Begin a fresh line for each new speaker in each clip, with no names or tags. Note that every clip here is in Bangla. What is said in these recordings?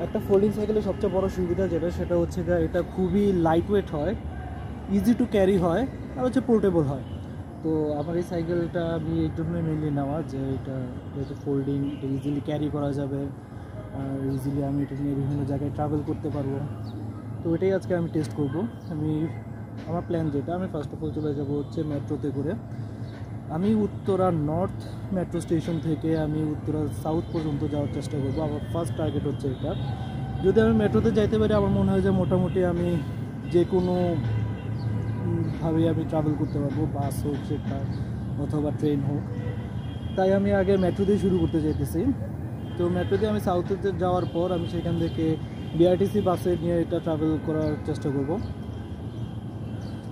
একটা ফোল্ডিং সাইকেলের সবচেয়ে বড় সুবিধা যেটা সেটা হচ্ছে যে এটা খুবই লাইট ওয়েট হয়, ইজি টু ক্যারি হয়, আর হচ্ছে পোর্টেবল হয়। তো আমার এই সাইকেলটা আমি এই জন্যই মেনলি নেওয়া যে এটা যেহেতু ফোল্ডিং, এটা ইজিলি ক্যারি করা যাবে, আর ইজিলি আমি এটা নিয়ে বিভিন্ন জায়গায় ট্রাভেল করতে পারবো। তো এটাই আজকে আমি টেস্ট করব। আমার প্ল্যান যেটা, আমি ফার্স্ট অফ অল চলে যাব হচ্ছে মেট্রোতে করে। আমি উত্তরা নর্থ মেট্রো স্টেশন থেকে আমি উত্তরা সাউথ পর্যন্ত যাওয়ার চেষ্টা করবো। আমার ফার্স্ট টার্গেট হচ্ছে এটা। যদি আমি মেট্রোতে যাইতে পারি, আমার মনে হয় যে মোটামুটি আমি যে কোনো ভাবে আমি ট্রাভেল করতে পারবো, বাস হোক সেটা অথবা ট্রেন হোক। তাই আমি আগে মেট্রো দিয়ে শুরু করতে চাইতেছি। তো মেট্রো দিয়ে আমি সাউথে যাওয়ার পর আমি সেখান থেকে বিআরটিসি বাসে নিয়ে এটা ট্রাভেল করার চেষ্টা করব।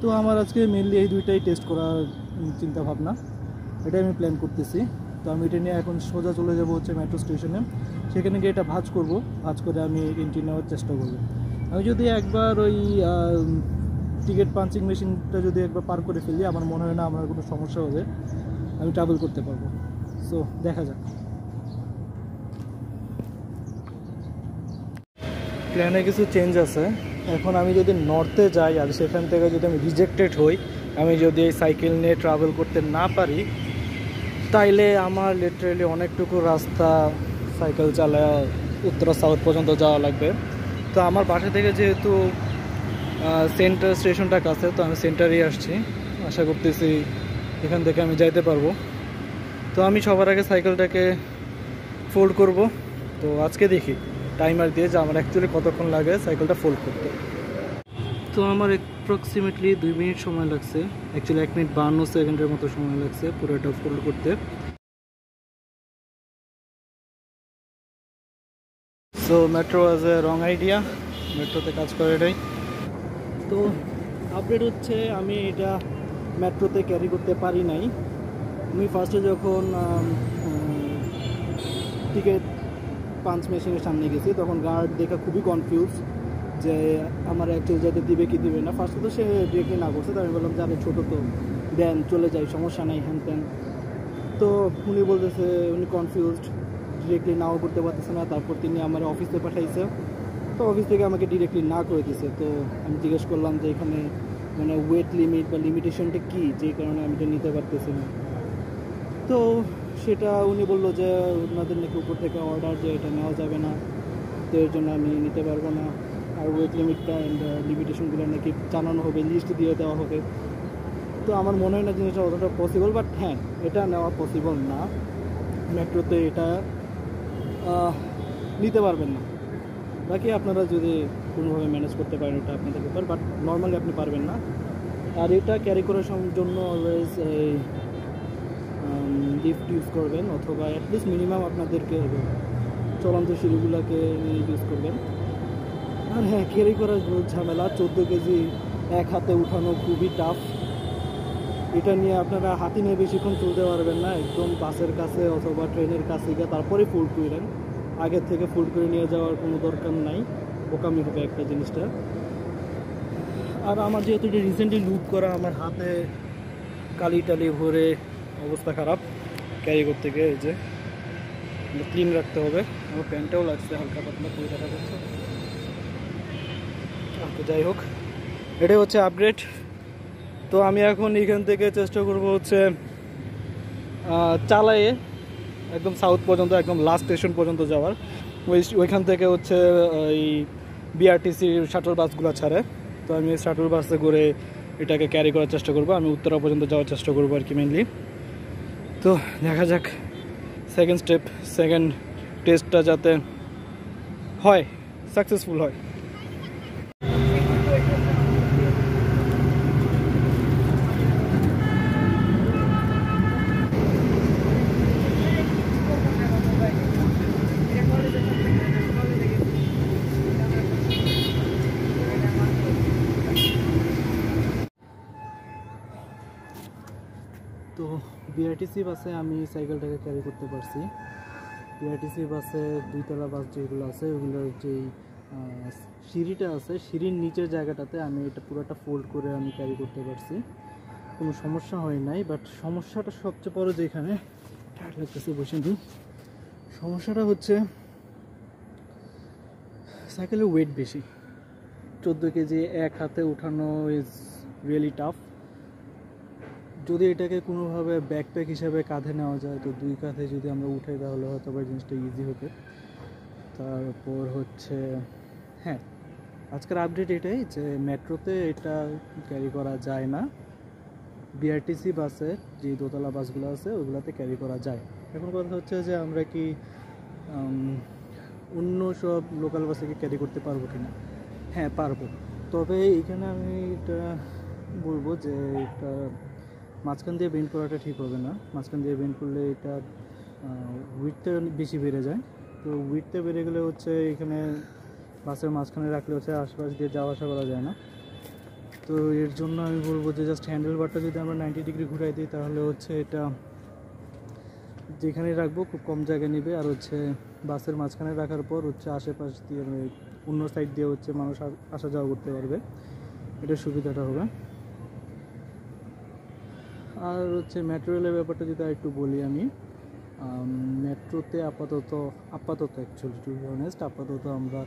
তো আমার আজকে মেনলি এই দুইটাই টেস্ট করার চিন্তা ভাবনা, এটাই আমি প্ল্যান করতেছি। তো আমি এটা নিয়ে এখন সোজা চলে যাব হচ্ছে মেট্রো স্টেশনে, সেখানে গিয়ে এটা ভাঁজ করব, ভাঁজ করে আমি এন্ট্রি নেওয়ার চেষ্টা করব। আমি যদি একবার ওই টিকিট পাঞ্চিং মেশিনটা যদি একবার পার করে ফেলি, আমার মনে হয় না আমার কোনো সমস্যা হবে, আমি ট্রাভেল করতে পারবো। সো দেখা যাক। প্ল্যানে কিছু চেঞ্জ আছে। এখন আমি যদি নর্থে যাই আর সেখান থেকে যদি আমি রিজেক্টেড হই, আমি যদি এই সাইকেল নিয়ে ট্রাভেল করতে না পারি, তাইলে আমার লিটারেলি অনেকটুকু রাস্তা সাইকেল চালায় উত্তরা সাউথ পর্যন্ত যাওয়া লাগবে। তো আমার বাসা থেকে যেহেতু সেন্টার স্টেশনটা কাছে, তো আমি সেন্টারেই আসছি, আশা করতেছি এখান থেকে আমি যাইতে পারবো। তো আমি সবার আগে সাইকেলটাকে ফোল্ড করব। তো আজকে দেখি টাইমার দিয়ে যে আমার অ্যাকচুয়ালি কতক্ষণ লাগে সাইকেলটা ফোল্ড করতে। তো আমার অ্যাপ্রক্সিমেটলি 2 মিনিট সময় লাগছে, অ্যাকচুয়ালি 1 মিনিট 52 সেকেন্ডের মতো সময় লাগছে পুরোটা ফোল্ড করতে। সো মেট্রো ওয়াজ এ রং আইডিয়া, মেট্রোতে কাজ করে এটাই। তো আপডেট হচ্ছে আমি এটা মেট্রোতে ক্যারি করতে পারি নাই। আমি ফার্স্টে যখন টিকিট পাঞ্চ মেশিনের সামনে গেছি, তখন গার্ড দেখে খুবই কনফিউজ যে আমার অ্যাকচুয়ালি যেতে দিবে কি দিবে না। ফার্স্টে তো সে ডিরেক্টলি না করছে, তো আমি বললাম যে আমি ছোটো তো দেন চলে যাই, সমস্যা নাই, হ্যান ত্যান। তো উনি বলতেছে উনি কনফিউজড, ডিরেক্টলি নাও করতে পারতেছে না। তারপর তিনি আমার অফিসে পাঠাইছে, তো অফিস থেকে আমাকে ডিরেক্টলি না করে দিছে। তো আমি জিজ্ঞেস করলাম যে এখানে মানে ওয়েট লিমিট বা লিমিটেশনটা কী, যে কারণে আমি এটা নিতে পারতেছি না। তো সেটা উনি বললো যে ওনাদের নাকি উপর থেকে অর্ডার যে এটা নেওয়া যাবে না, তো এর জন্য আমি নিতে পারবো না। আর ওয়েট লিমিটটা অ্যান্ড লিমিটেশনগুলো নাকি জানানো হবে, লিস্ট দিয়ে দেওয়া হবে। তো আমার মনে হয় না জিনিসটা অতটা পসিবল, বাট হ্যাঁ এটা নেওয়া পসিবল না, মেট্রোতে এটা নিতে পারবেন না। বাকি আপনারা যদি কোনোভাবে ম্যানেজ করতে পারেন ওটা আপনাদের ব্যাপার, বাট নর্মালি আপনি পারবেন না। আর এটা ক্যারি করার জন্য অলওয়েজ এই লিফট ইউজ করবেন, অথবা অ্যাটলিস্ট মিনিমাম আপনাদেরকে চলন্ত সিঁড়িগুলোকে ইউজ করবেন। আর হ্যাঁ, ক্যারি করার ঝামেলা, 14 কেজি এক হাতে উঠানো খুবই টাফ। এটা নিয়ে আপনারা হাতি নিয়ে বেশিক্ষণ চলতে পারবেন না, একদম বাসের কাছে অথবা ট্রেনের কাছে গিয়ে তারপরে ফোল্ড করেন। আগের থেকে ফোল্ড করে নিয়ে যাওয়ার কোনো দরকার নাই, বোকামি হবে একটা জিনিসটা। আর আমার যেহেতু এটা রিসেন্টলি লুপ করা, আমার হাতে কালি টালি ভরে অবস্থা খারাপ ক্যারি করতে গিয়ে। এই যে ক্লিন রাখতে হবে, আমার প্যান্টটাও লাগছে হালকা পাতলা করে দেখা যাচ্ছে। তো যাই হোক, এটাই হচ্ছে আপডেট। তো আমি এখন এখান থেকে চেষ্টা করব হচ্ছে চালায়ে একদম সাউথ পর্যন্ত, একদম লাস্ট স্টেশন পর্যন্ত যাওয়ার। ওইখান থেকে হচ্ছে এই বিআরটিসির শাটল বাসগুলো ছাড়ে, তো আমি শাটল বাসে করে এটাকে ক্যারি করার চেষ্টা করব। আমি উত্তরা পর্যন্ত যাওয়ার চেষ্টা করবো আর কি মেনলি। তো দেখা যাক সেকেন্ড স্টেপ, সেকেন্ড টেস্টটা যাতে হয়, সাকসেসফুল হয়। তো বিআরটিসি বাসে আমি সাইকেলটাকে ক্যারি করতে পারছি। বিআরটিসি বাসে 2তলা বাস যেগুলো আছে, ওগুলোর যেই সিঁড়িটা আছে, সিঁড়ির নিচের জায়গাটাতে আমি এটা পুরোটা ফোল্ড করে আমি ক্যারি করতে পারছি, কোনো সমস্যা হয় নাই। বাট সমস্যাটা সবচেয়ে বড় যেখানে লাগতেছে বসে দিই, সমস্যাটা হচ্ছে সাইকেলের ওয়েট বেশি, 14 কেজি এক হাতে উঠানো ইজ রিয়েলি টাফ। যদি এটাকে কোনোভাবে ব্যাকপ্যাক হিসাবে কাঁধে নেওয়া যায়, তো 2 কাঁধে যদি আমরা উঠাই তাহলে হয়তো বা জিনিসটা ইজি হতো। তারপর হচ্ছে হ্যাঁ, আজকের আপডেট এটাই যে মেট্রোতে এটা ক্যারি করা যায় না, বিআরটিসি বাসে যে দোতলা বাসগুলো আছে ওগুলোতে ক্যারি করা যায়। এখন কথা হচ্ছে যে আমরা কি অন্য সব লোকাল বাসে কি ক্যারি করতে পারবো কিনা? হ্যাঁ পারবো, তবে এখানে আমি এটা বলবো যে এটা মাঝখান দিয়ে বেন্ড করাটা ঠিক হবে না। মাঝখান দিয়ে বেন্ড করলে এটা উইডথটা বেশি বেড়ে যায়। তো উইডথটা বেড়ে গেলে হচ্ছে এখানে বাসের মাঝখানে রাখলে হচ্ছে আশপাশ দিয়ে যাওয়া আসা করা যায় না। তো এর জন্য আমি বলবো যে জাস্ট হ্যান্ডেল বারটা যদি আমরা 90 ডিগ্রি ঘুরাই দিই তাহলে হচ্ছে এটা যেখানে রাখবো খুব কম জায়গা নেবে। আর হচ্ছে বাসের মাঝখানে রাখার পর হচ্ছে আশেপাশ দিয়ে অন্য সাইড দিয়ে হচ্ছে মানুষ আসা যাওয়া করতে পারবে, এটার সুবিধাটা হবে। আর হচ্ছে মেট্রো রেলের ব্যাপারটা যদি আর একটু বলি আমি, মেট্রোতে আপাতত অ্যাকচুয়ালি টু বি অনেস্ট আপাতত আমরা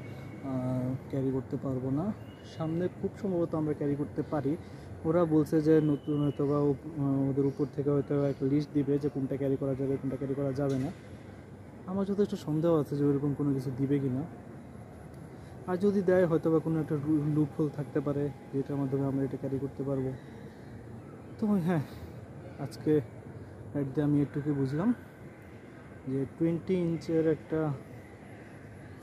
ক্যারি করতে পারবো না। সামনে খুব সম্ভবত আমরা ক্যারি করতে পারি। ওরা বলছে যে নতুন হয়তো বা ওদের উপর থেকে হয়তো একটা লিস্ট দিবে যে কোনটা ক্যারি করা যাবে কোনটা ক্যারি করা যাবে না। আমার যথেষ্ট সন্দেহ আছে যে ওরকম কোনো কিছু দিবে কি না। আর যদি দেয় হয়তো বা কোনো একটা লুপহোল থাকতে পারে যেটার মাধ্যমে আমরা এটা ক্যারি করতে পারবো। তো হ্যাঁ, আজকে আমি একটুকু বুঝলাম যে 20 ইঞ্চের একটা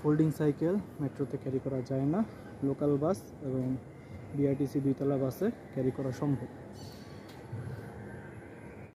ফোল্ডিং সাইকেল মেট্রোতে ক্যারি করা যায় না, লোকাল বাস এবং বিআরটিসি 2 তলা বাসে ক্যারি করা সম্ভব।